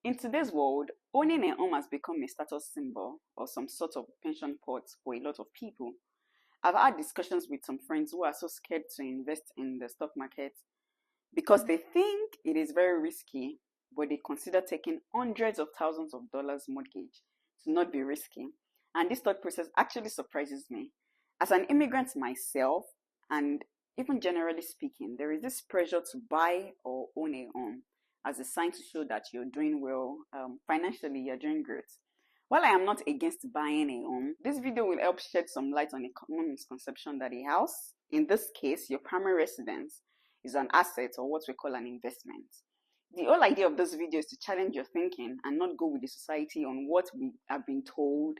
In today's world, owning a home has become a status symbol or some sort of pension pot for a lot of people. I've had discussions with some friends who are so scared to invest in the stock market because they think it is very risky, but they consider taking hundreds of thousands of dollars mortgage to not be risky. And this thought process actually surprises me. As an immigrant myself, and even generally speaking, there is this pressure to buy or own a home as a sign to show that you're doing well financially, you're doing great. While I am not against buying a home, this video will help shed some light on a common misconception that a house, in this case, your primary residence, is an asset or what we call an investment. The whole idea of this video is to challenge your thinking and not go with the society on what we have been told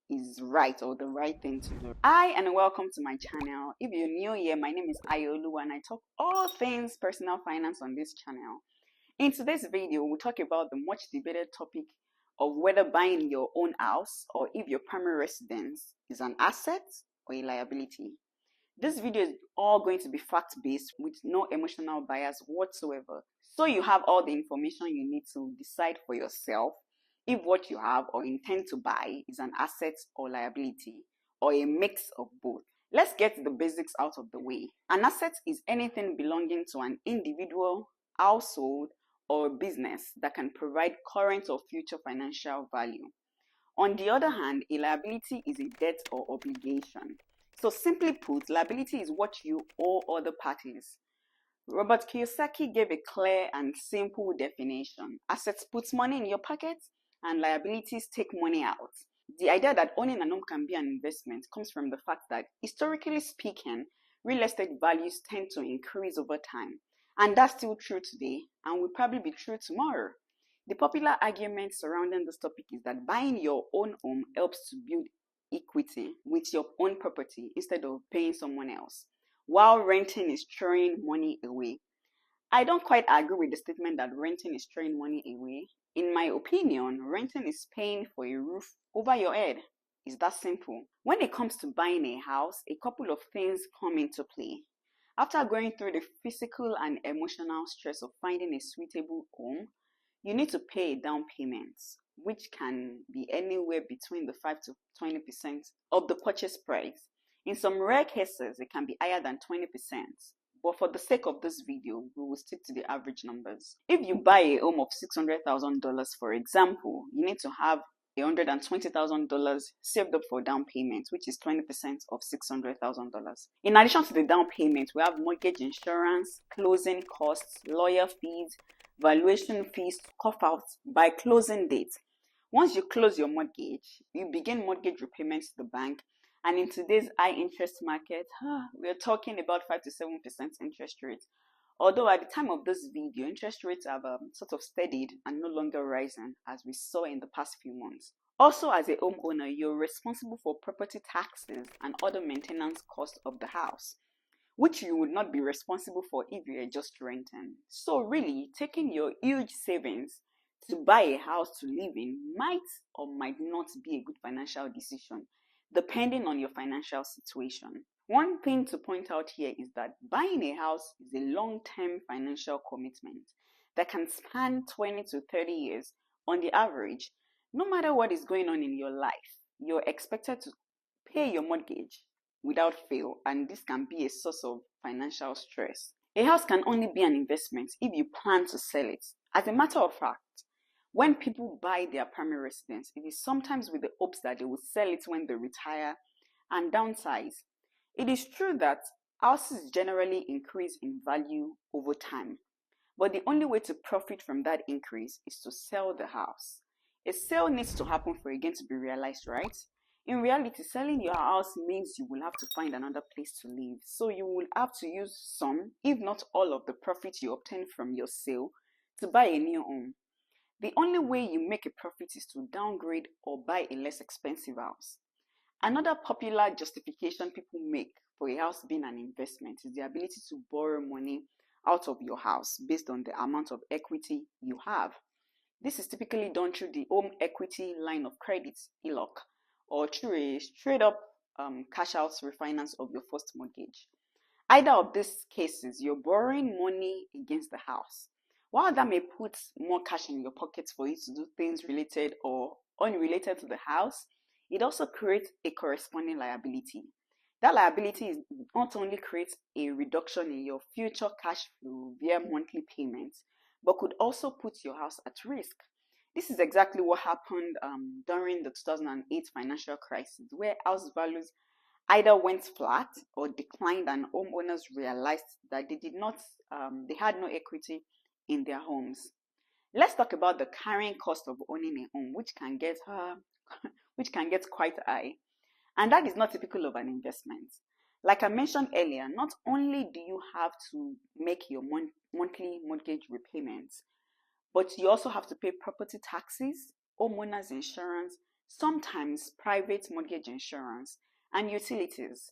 is right or the right thing to do. Hi and welcome to my channel. If you're new here, my name is Ayolu and I talk all things personal finance on this channel. In today's video, we'll talk about the much debated topic of whether buying your own house or if your primary residence is an asset or a liability. This video is all going to be fact-based with no emotional bias whatsoever. So you have all the information you need to decide for yourself if what you have or intend to buy is an asset or liability or a mix of both. Let's get the basics out of the way. An asset is anything belonging to an individual, household, or business that can provide current or future financial value. On the other hand, a liability is a debt or obligation. So simply put, liability is what you owe other parties. Robert Kiyosaki gave a clear and simple definition. Assets puts money in your pocket and liabilities take money out. The idea that owning an home can be an investment comes from the fact that, historically speaking, real estate values tend to increase over time. And that's still true today and will probably be true tomorrow. The popular argument surrounding this topic is that buying your own home helps to build equity with your own property instead of paying someone else, while renting is throwing money away. I don't quite agree with the statement that renting is throwing money away. In my opinion, renting is paying for a roof over your head. It's that simple. When it comes to buying a house, a couple of things come into play. After going through the physical and emotional stress of finding a suitable home, you need to pay a down payment, which can be anywhere between the 5 to 20% of the purchase price. In some rare cases, it can be higher than 20%. But for the sake of this video, we will stick to the average numbers. If you buy a home of $600,000, for example, you need to have $120,000 saved up for down payment, which is 20% of $600,000. In addition to the down payment, we have mortgage insurance, closing costs, lawyer fees, valuation fees to cough out by closing date. Once you close your mortgage, you begin mortgage repayments to the bank. And in today's high interest market, we're talking about 5 to 7% interest rates. Although at the time of this video, interest rates have sort of steadied and no longer rising as we saw in the past few months. Also, as a homeowner, you're responsible for property taxes and other maintenance costs of the house, which you would not be responsible for if you are just renting. So really, taking your huge savings to buy a house to live in might or might not be a good financial decision, depending on your financial situation. One thing to point out here is that buying a house is a long-term financial commitment that can span 20 to 30 years on the average. No matter what is going on in your life, you're expected to pay your mortgage without fail, and this can be a source of financial stress. A house can only be an investment if you plan to sell it. As a matter of fact, when people buy their primary residence, it is sometimes with the hopes that they will sell it when they retire and downsize. It is true that houses generally increase in value over time, but the only way to profit from that increase is to sell the house. A sale needs to happen for a gain to be realized, right? In reality, selling your house means you will have to find another place to live. So you will have to use some, if not all, of the profit you obtain from your sale to buy a new home. The only way you make a profit is to downgrade or buy a less expensive house. Another popular justification people make for a house being an investment is the ability to borrow money out of your house based on the amount of equity you have. This is typically done through the home equity line of credit, HELOC, or through a straight up cash out refinance of your first mortgage. Either of these cases, you're borrowing money against the house. While that may put more cash in your pockets for you to do things related or unrelated to the house, it also creates a corresponding liability. That liability not only creates a reduction in your future cash flow via monthly payments, but could also put your house at risk. This is exactly what happened during the 2008 financial crisis, where house values either went flat or declined, and homeowners realized that they had no equity in their homes. Let's talk about the carrying cost of owning a home, which can get quite high, and that is not typical of an investment. Like I mentioned earlier, not only do you have to make your monthly mortgage repayments, but you also have to pay property taxes, homeowners insurance, sometimes private mortgage insurance, and utilities.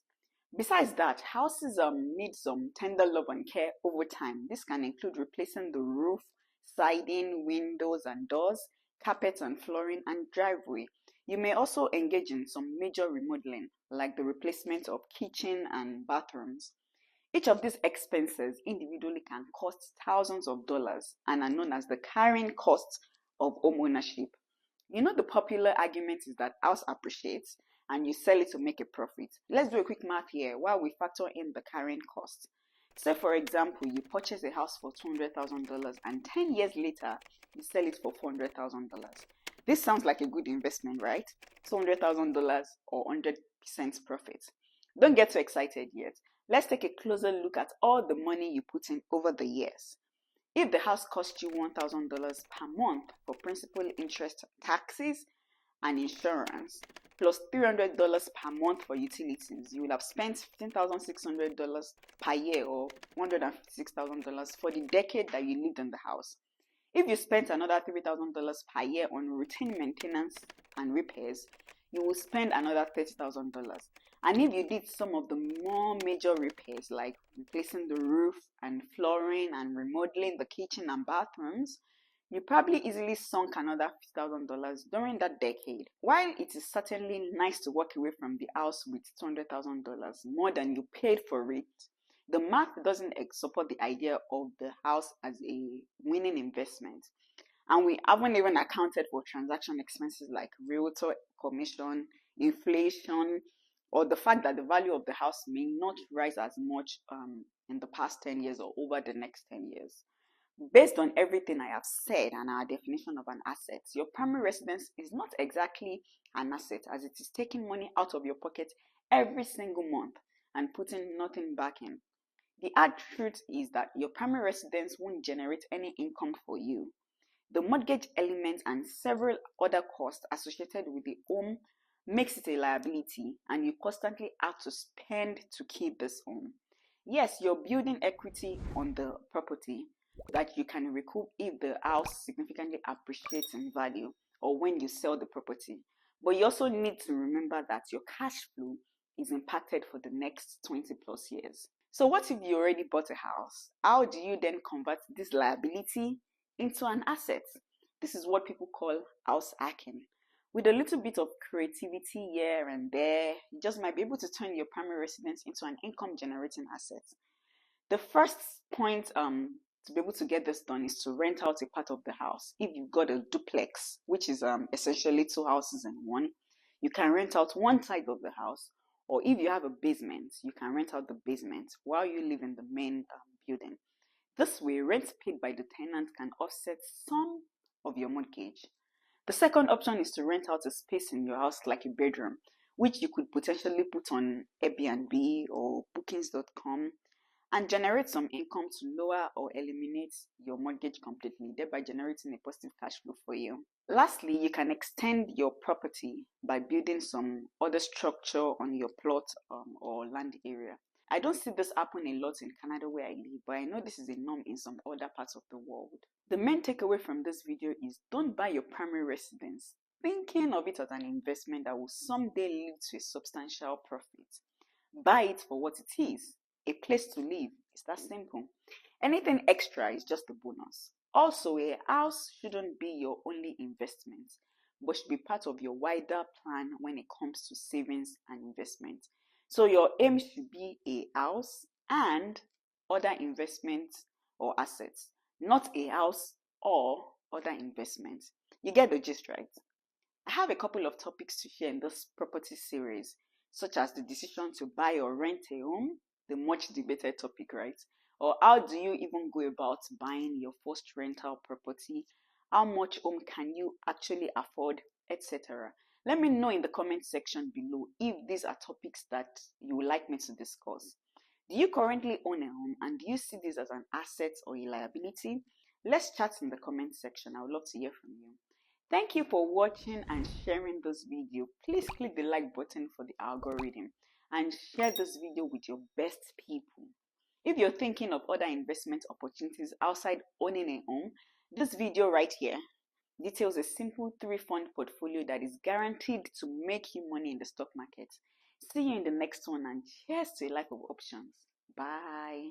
Besides that, houses need some tender love and care over time. This can include replacing the roof, siding, windows and doors, carpets and flooring, and driveway. You may also engage in some major remodeling, like the replacement of kitchen and bathrooms. Each of these expenses individually can cost thousands of dollars and are known as the carrying costs of home ownership. You know, the popular argument is that house appreciates and you sell it to make a profit. Let's do a quick math here while we factor in the carrying cost. Say, for example, you purchase a house for $200,000 and 10 years later, you sell it for $400,000. This sounds like a good investment, right? $200,000 or 100% profit. Don't get too excited yet. Let's take a closer look at all the money you put in over the years. If the house cost you $1,000 per month for principal, interest, taxes, and insurance, plus $300 per month for utilities, you will have spent $15,600 per year or $156,000 for the decade that you lived in the house. If you spent another $3,000 per year on routine maintenance and repairs, you will spend another $30,000. And if you did some of the more major repairs like replacing the roof and flooring and remodeling the kitchen and bathrooms, you probably easily sunk another $50,000 during that decade. While it is certainly nice to walk away from the house with $200,000 more than you paid for it, the math doesn't support the idea of the house as a winning investment. And we haven't even accounted for transaction expenses like realtor commission, inflation, or the fact that the value of the house may not rise as much in the past 10 years or over the next 10 years. Based on everything I have said and our definition of an asset, your primary residence is not exactly an asset, as it is taking money out of your pocket every single month and putting nothing back in. The hard truth is that your primary residence won't generate any income for you. The mortgage element and several other costs associated with the home makes it a liability, and you constantly have to spend to keep this home. Yes, you're building equity on the property that you can recoup if the house significantly appreciates in value or when you sell the property. But you also need to remember that your cash flow is impacted for the next 20 plus years. So what if you already bought a house? How do you then convert this liability into an asset? This is what people call house hacking. With a little bit of creativity here and there, you just might be able to turn your primary residence into an income generating asset. The first point to be able to get this done is to rent out a part of the house. If you've got a duplex, which is essentially two houses in one, you can rent out one side of the house. Or if you have a basement, you can rent out the basement while you live in the main building. This way, rent paid by the tenant can offset some of your mortgage. The second option is to rent out a space in your house like a bedroom, which you could potentially put on Airbnb or bookings.com and generate some income to lower or eliminate your mortgage completely, thereby generating a positive cash flow for you. Lastly, you can extend your property by building some other structure on your plot or land area. I don't see this happen a lot in Canada where I live, but I know this is a norm in some other parts of the world. The main takeaway from this video is don't buy your primary residence thinking of it as an investment that will someday lead to a substantial profit. Buy it for what it is, a place to live. It's that simple. Anything extra is just a bonus. Also, a house shouldn't be your only investment, but should be part of your wider plan when it comes to savings and investment. So your aim should be a house and other investments or assets, not a house or other investments. You get the gist, right? I have a couple of topics to share in this property series, such as the decision to buy or rent a home, the much debated topic, right? Or how do you even go about buying your first rental property? How much home can you actually afford, etc. Let me know in the comment section below if these are topics that you would like me to discuss. Do you currently own a home and do you see this as an asset or a liability? Let's chat in the comment section. I would love to hear from you. Thank you for watching and sharing this video. Please click the like button for the algorithm and share this video with your best people. If you're thinking of other investment opportunities outside owning a home, this video right here details a simple 3-fund portfolio that is guaranteed to make you money in the stock market. See you in the next one and cheers to a life of options. Bye.